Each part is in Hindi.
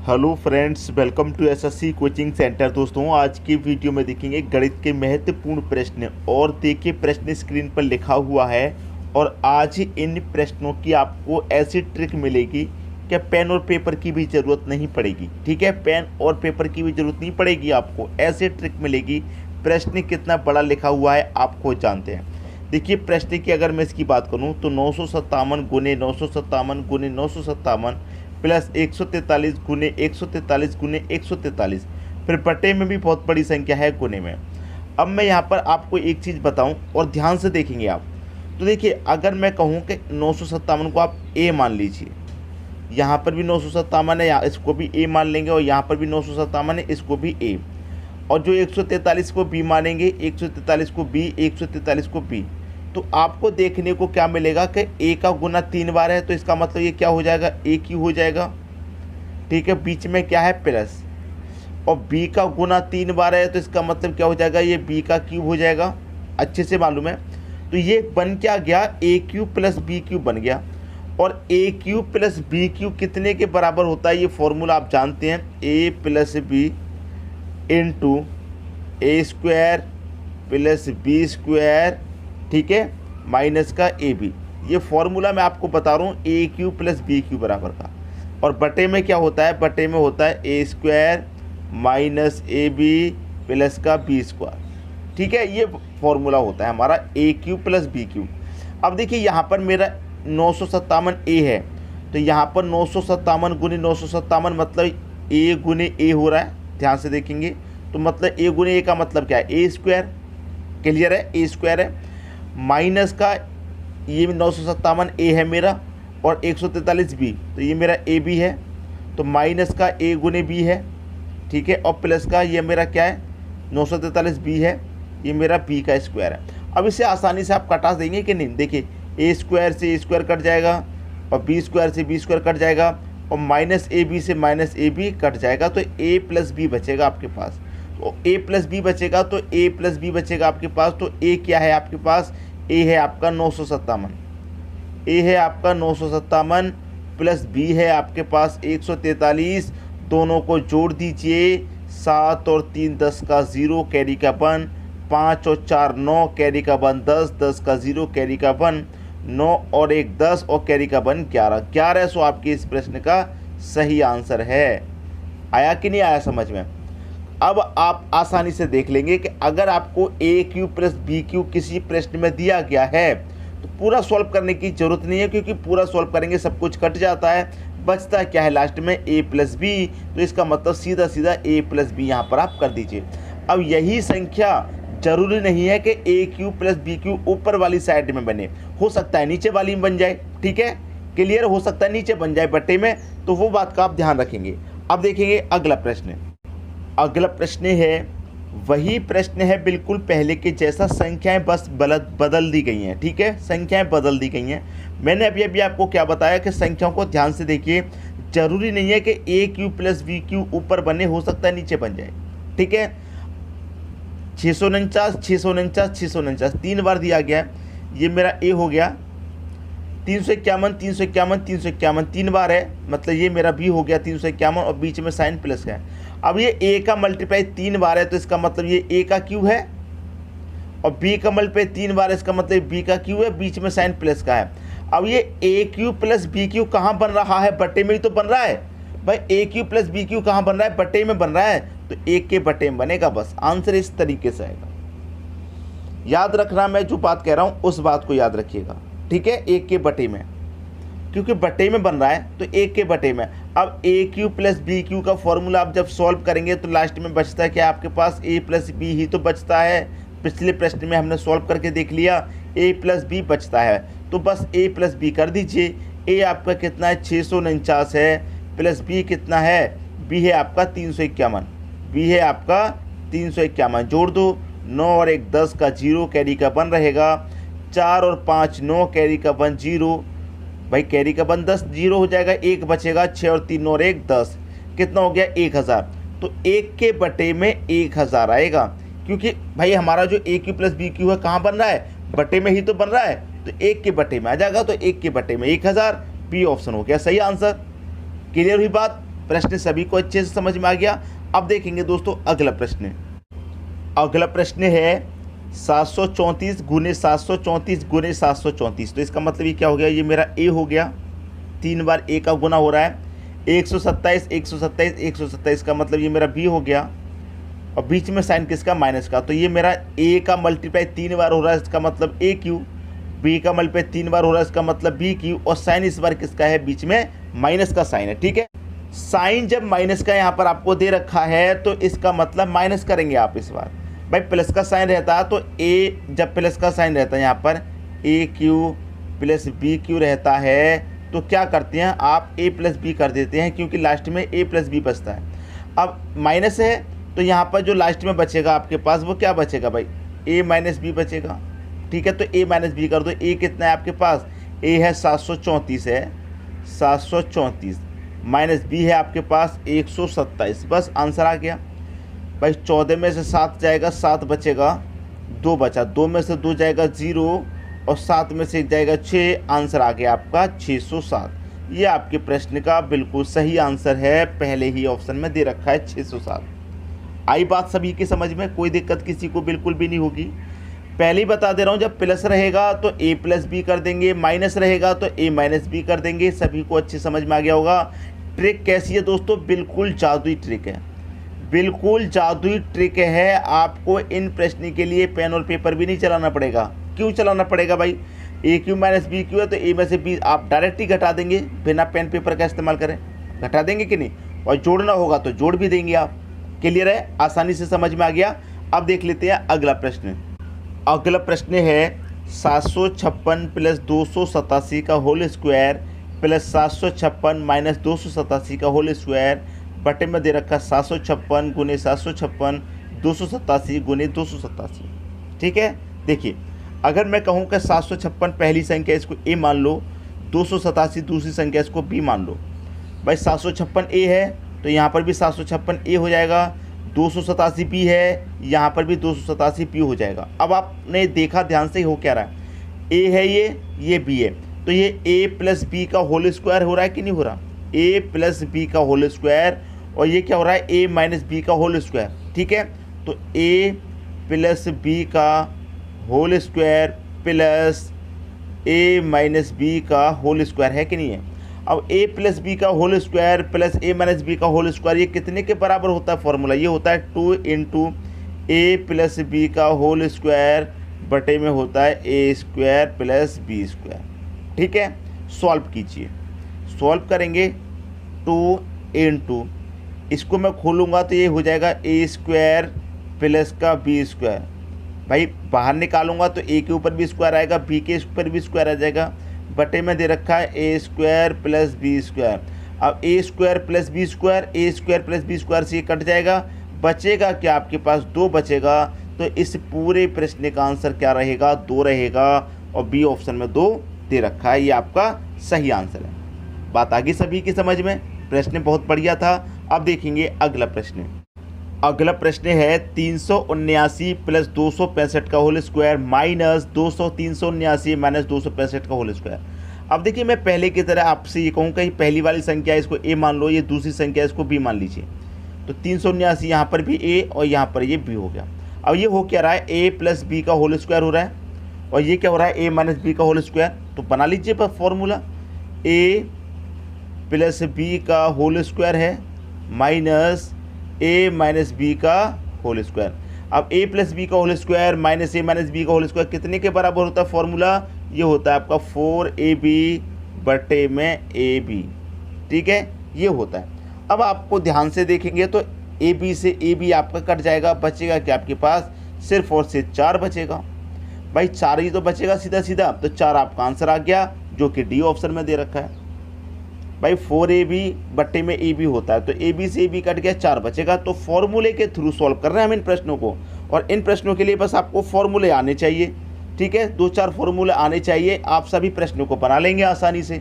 Hello friends, welcome to SSC coaching centre. दोस्तों, आज की वीडियो में देखेंगे गणित के महत्वपूर्ण प्रश्न। और देखिए, प्रश्न स्क्रीन पर लिखा हुआ है और आज इन प्रश्नों की आपको ऐसी ट्रिक मिलेगी कि पेन और पेपर की भी ज़रूरत नहीं पड़ेगी। ठीक है, पेन और पेपर की भी ज़रूरत नहीं पड़ेगी, आपको ऐसी ट्रिक मिलेगी। प्रश्न कितना बड़ा लिखा हुआ है आप खुद जानते हैं। देखिए, प्रश्न की अगर मैं इसकी बात करूं तो 957 गुने 957 गुने 957 प्लस 143 गुने 143 गुने 143, फिर बटे में भी बहुत बड़ी संख्या है, गुने में। अब मैं यहाँ पर आपको एक चीज़ बताऊं और ध्यान से देखेंगे आप। तो देखिए, अगर मैं कहूँ कि 957 को आप ए मान लीजिए, यहाँ पर भी 957 है, यहाँ इसको भी ए मान लेंगे, और यहाँ पर भी 957 है, इसको भी ए। और जो 143 को बी मानेंगे, 143 को बी, 143 को बी। तो आपको देखने को क्या मिलेगा कि ए का गुना 3 बार है, तो इसका मतलब ये क्या हो जाएगा, ए क्यू हो जाएगा। ठीक है, बीच में क्या है, प्लस। और बी का गुना 3 बार है, तो इसका मतलब क्या हो जाएगा, ये बी का क्यूब हो जाएगा। अच्छे से मालूम है। तो ये बन क्या गया, ए क्यूब प्लस बी क्यूब बन गया। और ए क्यूब प्लस बी क्यूब कितने के बराबर होता है, ये फॉर्मूला आप जानते हैं, ए प्लस बी इंटू ए स्क्वायर प्लस बी स्क्वायर, ठीक है, माइनस का ए बी। ये फॉर्मूला मैं आपको बता रहा हूँ, ए क्यू प्लस बी क्यू बराबर का। और बटे में क्या होता है, बटे में होता है A square minus A B plus का बी स्क्वायर। ठीक है, ये फॉर्मूला होता है हमारा A Q plus B Q. अब देखिए, यहाँ पर मेरा 957 ए है, तो यहाँ पर 957 गुने 957 मतलब ए गुने ए हो रहा है। ध्यान से देखेंगे तो मतलब ए गुने ए का मतलब क्या है, ए स्क्वायर। क्लियर है, ए स्क्वायर है। माइनस का ये 957 ए है मेरा, और 143 बी, तो ये मेरा ए बी है, तो माइनस का ए गुने बी है। ठीक है, और प्लस का ये मेरा क्या है, 943 बी है, ये मेरा बी का स्क्वायर है। अब इसे आसानी से आप कटा देंगे कि नहीं। देखिए, ए स्क्वायर से ए स्क्वायर कट जाएगा, और बी स्क्वायर से बी स्क्वायर कट जाएगा, और माइनस ए बी से माइनस ए बी कट जाएगा, तो ए प्लस बी बचेगा आपके पास। तो ए प्लस बी बचेगा, तो ए प्लस बी बचेगा आपके पास। तो ए क्या है आपके पास, ए है आपका 957, ए है आपका 957 प्लस बी है आपके पास 143। दोनों को जोड़ दीजिए, 7 और 3 10 का 0, कैरी का 1, 5 और 4 9, कैरी का 1 10, 10 का 0, कैरी का 1, 9 और 1 10, और कैरी का 1 11। 1100 आपके इस प्रश्न का सही आंसर है। आया कि नहीं आया समझ में। अब आप आसानी से देख लेंगे कि अगर आपको ए क्यू प्लस बी क्यू किसी प्रश्न में दिया गया है तो पूरा सॉल्व करने की जरूरत नहीं है, क्योंकि पूरा सॉल्व करेंगे सब कुछ कट जाता है। बचता क्या है लास्ट में, ए प्लस बी। तो इसका मतलब सीधा सीधा ए प्लस बी यहाँ पर आप कर दीजिए। अब यही संख्या जरूरी नहीं है कि ए क्यू प्लस बी क्यू ऊपर वाली साइड में बने, हो सकता है नीचे वाली में बन जाए। ठीक है, क्लियर, हो सकता है नीचे बन जाए बट्टे में, तो वो बात का आप ध्यान रखेंगे। अब देखेंगे अगला प्रश्न। अगला प्रश्न है, वही प्रश्न है बिल्कुल पहले के जैसा, संख्याएं बस बदल दी गई हैं। ठीक है, संख्याएं बदल दी गई हैं। मैंने अभी आपको क्या बताया कि संख्याओं को ध्यान से देखिए। जरूरी नहीं है कि ए क्यू प्लस बी क्यू ऊपर बने, हो सकता है नीचे बन जाए। ठीक है, 649 649 649 3 बार दिया गया है, ये मेरा ए हो गया। 351 351 351 3 बार है, मतलब ये मेरा बी हो गया 351, और बीच में साइन प्लस है। अब ये ए का मल्टीप्लाई 3 बार है, तो इसका मतलब ये ए का क्यू है, और बी का मल्टीप्लाई 3 बार है, इसका मतलब बी का क्यू है, बीच में साइन प्लस का है। अब ये ए क्यू प्लस बी क्यू कहाँ बन रहा है, बट्टे में ही तो बन रहा है भाई। ए क्यू प्लस बी क्यू कहाँ बन रहा है, बट्टे में बन रहा है, तो एक के बट्टे में बनेगा। बस आंसर इस तरीके से आएगा। याद रखना, मैं जो बात कह रहा हूँ उस बात को याद रखिएगा। ठीक है, एक के बटे में, क्योंकि बटे में बन रहा है तो एक के बटे में। अब ए क्यू प्लस बी क्यू का फॉर्मूला आप जब सॉल्व करेंगे तो लास्ट में बचता है क्या आपके पास, ए प्लस बी ही तो बचता है। पिछले प्रश्न में हमने सॉल्व करके देख लिया, ए प्लस बी बचता है, तो बस ए प्लस बी कर दीजिए। ए आपका कितना है, 649 है, प्लस बी कितना है, बी है आपका 351, बी है आपका 351, जोड़ दो, 9 और 1 10 का 0, कैरी का 1 रहेगा, 4 और 5 9, कैरी का 1 0, भाई कैरी का 1 10 0 हो जाएगा, 1 बचेगा, 6 और 3 और 1 10, कितना हो गया 1000। तो एक के बटे में 1000 आएगा, क्योंकि भाई हमारा जो ए क्यू प्लस बी क्यू है कहाँ बन रहा है, बटे में ही तो बन रहा है, तो एक के बटे में आ जाएगा, तो एक के बटे में 1000, बी ऑप्शन हो गया सही आंसर। क्लियर हुई बात। प्रश्न सभी को अच्छे से समझ में आ गया। अब देखेंगे दोस्तों अगला प्रश्न। अगला प्रश्न है 734 गुने 734 गुने 734। तो इसका मतलब ये क्या हो गया, ये मेरा ए हो गया, 3 बार ए का गुना हो रहा है। 127 127 127 का मतलब ये मेरा बी हो गया, और बीच में साइन किसका, माइनस का। तो ये मेरा ए का मल्टीप्लाई 3 बार हो रहा है, इसका मतलब ए क्यू। बी का मल्टीप्लाई 3 बार हो रहा है, इसका मतलब बी क्यू। और साइन इस बार किसका है, बीच में माइनस का साइन है। ठीक है, साइन जब माइनस का यहाँ पर आपको दे रखा है तो इसका मतलब माइनस करेंगे आप इस बार। भाई प्लस का साइन रहता है तो ए, जब प्लस का साइन रहता है यहाँ पर ए क्यू प्लस बी क्यू रहता है, तो क्या करते हैं आप ए प्लस बी कर देते हैं, क्योंकि लास्ट में ए प्लस बी बचता है। अब माइनस है तो यहाँ पर जो लास्ट में बचेगा आपके पास वो क्या बचेगा भाई, ए माइनस बी बचेगा। ठीक है, तो ए माइनस बी कर दो। ए कितना है आपके पास, ए है 734 है, 734 माइनस बी है आपके पास 127। बस आंसर आ गया भाई। 14 में से 7 जाएगा, 7 बचेगा, 2 बचा, 2 में से 2 जाएगा 0, और 7 में से 1 जाएगा 6। आंसर आ गया आपका 607। ये आपके प्रश्न का बिल्कुल सही आंसर है, पहले ही ऑप्शन में दे रखा है 607। आई बात सभी की समझ में, कोई दिक्कत किसी को बिल्कुल भी नहीं होगी। पहले ही बता दे रहा हूँ, जब प्लस रहेगा तो ए प्लस बी कर देंगे, माइनस रहेगा तो ए माइनस बी कर देंगे। सभी को अच्छे समझ में आ गया होगा। ट्रिक कैसी है दोस्तों, बिल्कुल जादुई ट्रिक है, बिल्कुल जादुई ट्रिक है। आपको इन प्रश्न के लिए पेन और पेपर भी नहीं चलाना पड़ेगा। क्यों चलाना पड़ेगा भाई, ए क्यू माइनस बी क्यू है तो ए में से बी आप डायरेक्ट ही घटा देंगे, बिना पेन पेपर का इस्तेमाल करें। घटा देंगे कि नहीं, और जोड़ना होगा तो जोड़ भी देंगे आप। क्लियर है, आसानी से समझ में आ गया। अब देख लेते हैं अगला प्रश्न। अगला प्रश्न है 756 प्लस 287 का होल स्क्वायर प्लस 756 माइनस 287 का होल स्क्वायर बटे में दे रखा 756 गुने 756 287 गुने 287। ठीक है, देखिए अगर मैं कहूँ कि 756 पहली संख्या इसको ए मान लो, 287 दूसरी संख्या इसको बी मान लो। भाई 756 ए है तो यहाँ पर भी 756 ए हो जाएगा, 287 बी है, यहाँ पर भी 287 बी हो जाएगा। अब आपने देखा ध्यान से हो क्या रहा है, ए है ये बी है, तो ये ए प्लस बी का होल स्क्वायर हो रहा है कि नहीं हो रहा, ए प्लस बी का होल स्क्वायर। और ये क्या हो रहा है, ए माइनस बी का होल स्क्वायर। ठीक है, तो ए प्लस बी का होल स्क्वायर प्लस ए माइनस बी का होल स्क्वायर है कि नहीं है। अब ए प्लस बी का होल स्क्वायर प्लस ए माइनस बी का होल स्क्वायर ये कितने के बराबर होता है फॉर्मूला, ये होता है 2 इंटू ए प्लस बी का होल स्क्वायर बटे में होता है A square plus B square. ठीक है, सॉल्व कीजिए, सॉल्व करेंगे 2 इंटू, इसको मैं खोलूँगा तो ये हो जाएगा ए स्क्वायर प्लस का बी स्क्वायर। भाई बाहर निकालूंगा तो ए के ऊपर भी स्क्वायर आएगा, बी के ऊपर भी स्क्वायर आ जाएगा, बटे में दे रखा है A square plus B square. अब ए स्क्वायर प्लस बी स्क्वायर, ए स्क्वायर प्लस बी स्क्वायर से ये कट जाएगा, बचेगा क्या आपके पास 2 बचेगा। तो इस पूरे प्रश्न का आंसर क्या रहेगा, 2 रहेगा, और बी ऑप्शन में 2 दे रखा है, ये आपका सही आंसर है। बात आ गई सभी की समझ में, प्रश्न बहुत बढ़िया था। अब देखेंगे अगला प्रश्न। अगला प्रश्न है 379 प्लस 265 का होल स्क्वायर माइनस 379 माइनस 265 का होल स्क्वायर। अब देखिए मैं पहले की तरह आपसे ये कहूँ कि पहली वाली संख्या इसको ए मान लो, ये दूसरी संख्या इसको बी मान लीजिए। तो 379 यहाँ पर भी ए और यहाँ पर ये बी हो गया। अब ये हो क्या रहा है, ए प्लस बी का होल स्क्वायर हो रहा है, और ये क्या हो रहा है, ए माइनस बी का होल स्क्वायर। तो बना लीजिए पर फॉर्मूला, ए प्लस बी का होल स्क्वायर है माइनस ए माइनस बी का होल स्क्वायर। अब ए प्लस बी का होल स्क्वायर माइनस ए माइनस बी का होल स्क्वायर कितने के बराबर होता है फॉर्मूला, ये होता है आपका 4ab बटे में ए बी। ठीक है, ये होता है। अब आपको ध्यान से देखेंगे तो ए बी से ए बी आपका कट जाएगा, बचेगा क्या आपके पास, सिर्फ और सिर्फ 4 बचेगा। भाई 4 ही तो बचेगा सीधा सीधा, तो 4 आपका आंसर आ गया, जो कि डी ऑप्शन में दे रखा है। भाई 4ab बट्टे में ए बी होता है, तो ए बी से ए बी कट गया, 4 बचेगा। तो फॉर्मूले के थ्रू सॉल्व कर रहे हैं हम इन प्रश्नों को, और इन प्रश्नों के लिए बस आपको फॉर्मूले आने चाहिए। ठीक है, 2-4 फॉर्मूले आने चाहिए, आप सभी प्रश्नों को बना लेंगे आसानी से।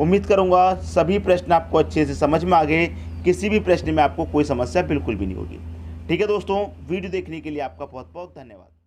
उम्मीद करूँगा सभी प्रश्न आपको अच्छे से समझ में आ गए, किसी भी प्रश्न में आपको कोई समस्या बिल्कुल भी नहीं होगी। ठीक है दोस्तों, वीडियो देखने के लिए आपका बहुत बहुत धन्यवाद।